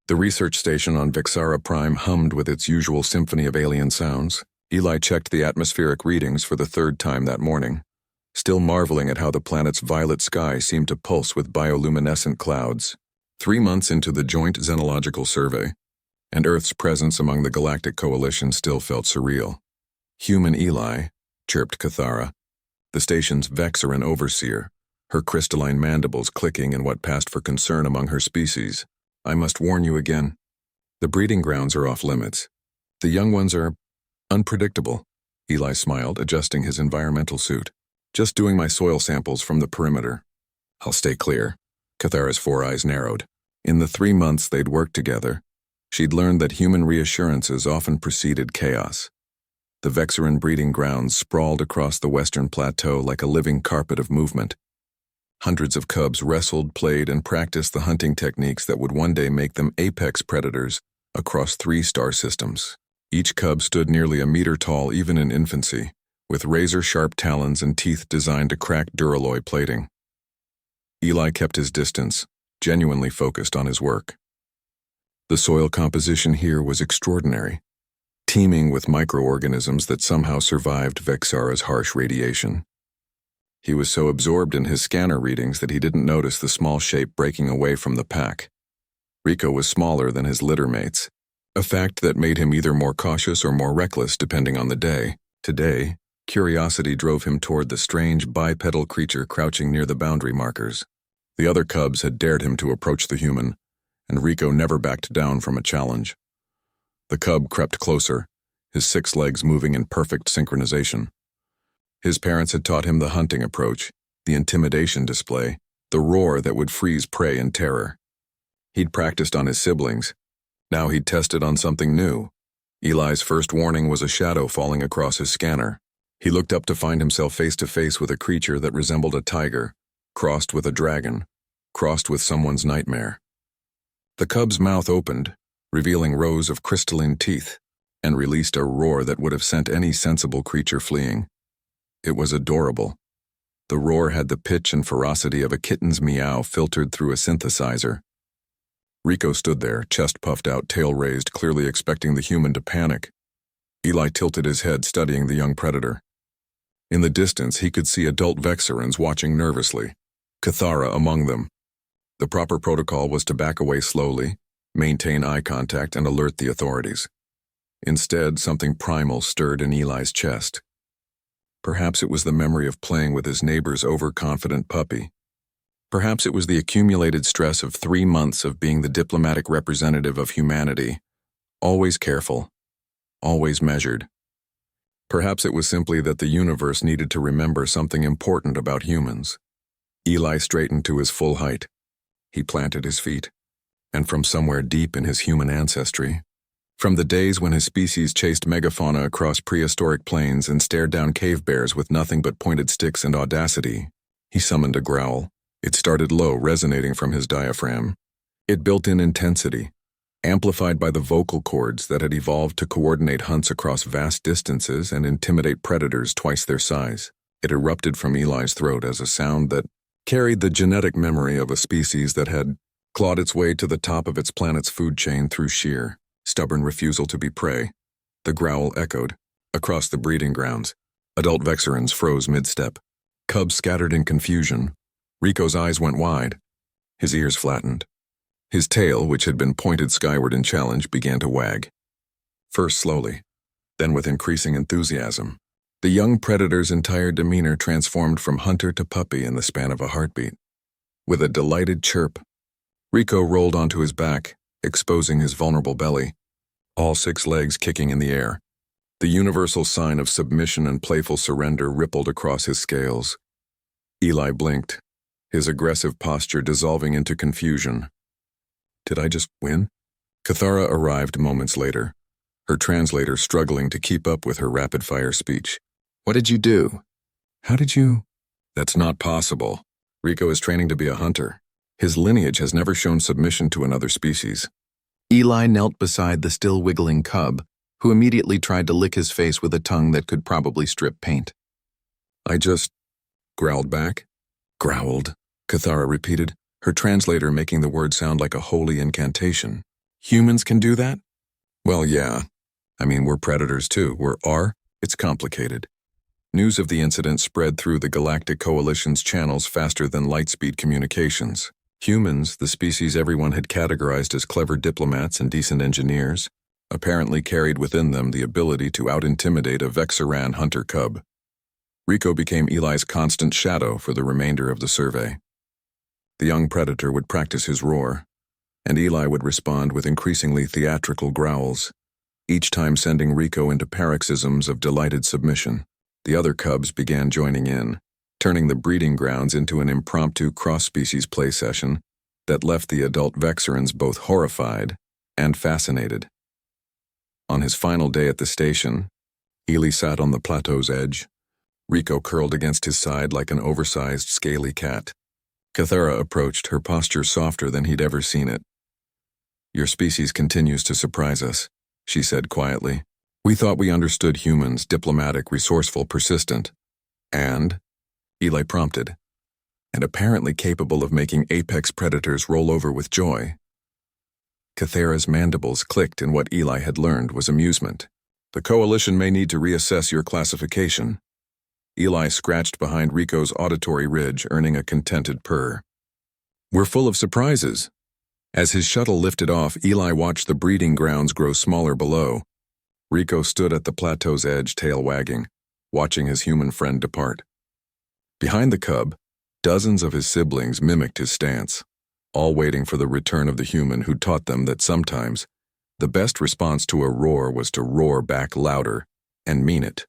The research station on Vixara Prime hummed with its usual symphony of alien sounds. Eli checked the atmospheric readings for the third time that morning, still marveling at how the planet's violet sky seemed to pulse with bioluminescent clouds. 3 months into the Joint Xenological Survey, and Earth's presence among the Galactic Coalition still felt surreal. "Human Eli," chirped Cathara, the station's Vexaran overseer, her crystalline mandibles clicking in what passed for concern among her species. "I must warn you again. The breeding grounds are off limits. The young ones are unpredictable." Eli smiled, adjusting his environmental suit. "Just doing my soil samples from the perimeter." "I'll stay clear." Cathara's 4 eyes narrowed. In the 3 months they'd worked together, she'd learned that human reassurances often preceded chaos. The Vexaran breeding grounds sprawled across the western plateau like a living carpet of movement. Hundreds of cubs wrestled, played, and practiced the hunting techniques that would one day make them apex predators across 3 star systems. Each cub stood nearly a meter tall even in infancy, with razor-sharp talons and teeth designed to crack duralloy plating. Eli kept his distance, genuinely focused on his work. The soil composition here was extraordinary, teeming with microorganisms that somehow survived Vexara's harsh radiation. He was so absorbed in his scanner readings that he didn't notice the small shape breaking away from the pack. Rico was smaller than his litter mates, a fact that made him either more cautious or more reckless depending on the day. Today, curiosity drove him toward the strange bipedal creature crouching near the boundary markers. The other cubs had dared him to approach the human, and Rico never backed down from a challenge. The cub crept closer, his 6 legs moving in perfect synchronization. His parents had taught him the hunting approach, the intimidation display, the roar that would freeze prey in terror. He'd practiced on his siblings. Now he'd tested on something new. Eli's first warning was a shadow falling across his scanner. He looked up to find himself face to face with a creature that resembled a tiger, crossed with a dragon, crossed with someone's nightmare. The cub's mouth opened, revealing rows of crystalline teeth, and released a roar that would have sent any sensible creature fleeing. It was adorable. The roar had the pitch and ferocity of a kitten's meow filtered through a synthesizer. Rico stood there, chest puffed out, tail raised, clearly expecting the human to panic. Eli tilted his head, studying the young predator. In the distance, he could see adult Vexarans watching nervously, Cathara among them. The proper protocol was to back away slowly, maintain eye contact, and alert the authorities. Instead, something primal stirred in Eli's chest. Perhaps it was the memory of playing with his neighbor's overconfident puppy. Perhaps it was the accumulated stress of 3 months of being the diplomatic representative of humanity, always careful, always measured. Perhaps it was simply that the universe needed to remember something important about humans. Eli straightened to his full height. He planted his feet, and from somewhere deep in his human ancestry, from the days when his species chased megafauna across prehistoric plains and stared down cave bears with nothing but pointed sticks and audacity, he summoned a growl. It started low, resonating from his diaphragm. It built in intensity, amplified by the vocal cords that had evolved to coordinate hunts across vast distances and intimidate predators twice their size. It erupted from Eli's throat as a sound that carried the genetic memory of a species that had clawed its way to the top of its planet's food chain through sheer, stubborn refusal to be prey. The growl echoed across the breeding grounds. Adult Vexarans froze mid-step. Cubs scattered in confusion. Rico's eyes went wide. His ears flattened. His tail, which had been pointed skyward in challenge, began to wag. First slowly, then with increasing enthusiasm. The young predator's entire demeanor transformed from hunter to puppy in the span of a heartbeat. With a delighted chirp, Rico rolled onto his back, exposing his vulnerable belly, all 6 legs kicking in the air. The universal sign of submission and playful surrender rippled across his scales. Eli blinked, his aggressive posture dissolving into confusion. Did I just win? Cathara arrived moments later, her translator struggling to keep up with her rapid-fire speech. What did you do? How did you? That's not possible. Rico is training to be a hunter. His lineage has never shown submission to another species. Eli knelt beside the still wiggling cub, who immediately tried to lick his face with a tongue that could probably strip paint. I just growled back. Growled, Cathara repeated, her translator making the word sound like a holy incantation. Humans can do that? Well, yeah. I mean, we're predators too. It's complicated. News of the incident spread through the Galactic Coalition's channels faster than light-speed communications. Humans, the species everyone had categorized as clever diplomats and decent engineers, apparently carried within them the ability to out-intimidate a Vexaran hunter cub. Rico became Eli's constant shadow for the remainder of the survey. The young predator would practice his roar, and Eli would respond with increasingly theatrical growls, each time sending Rico into paroxysms of delighted submission. The other cubs began joining in, turning the breeding grounds into an impromptu cross-species play session that left the adult Vexarans both horrified and fascinated. On his final day at the station, Eli sat on the plateau's edge, Rico curled against his side like an oversized, scaly cat. Cathera approached, her posture softer than he'd ever seen it. "Your species continues to surprise us," she said quietly. "We thought we understood humans, diplomatic, resourceful, persistent. And?" Eli prompted. "And apparently capable of making apex predators roll over with joy." Cathera's mandibles clicked, and what Eli had learned was amusement. "The Coalition may need to reassess your classification." Eli scratched behind Rico's auditory ridge, earning a contented purr. "We're full of surprises." As his shuttle lifted off, Eli watched the breeding grounds grow smaller below. Rico stood at the plateau's edge, tail wagging, watching his human friend depart. Behind the cub, dozens of his siblings mimicked his stance, all waiting for the return of the human who taught them that sometimes the best response to a roar was to roar back louder and mean it.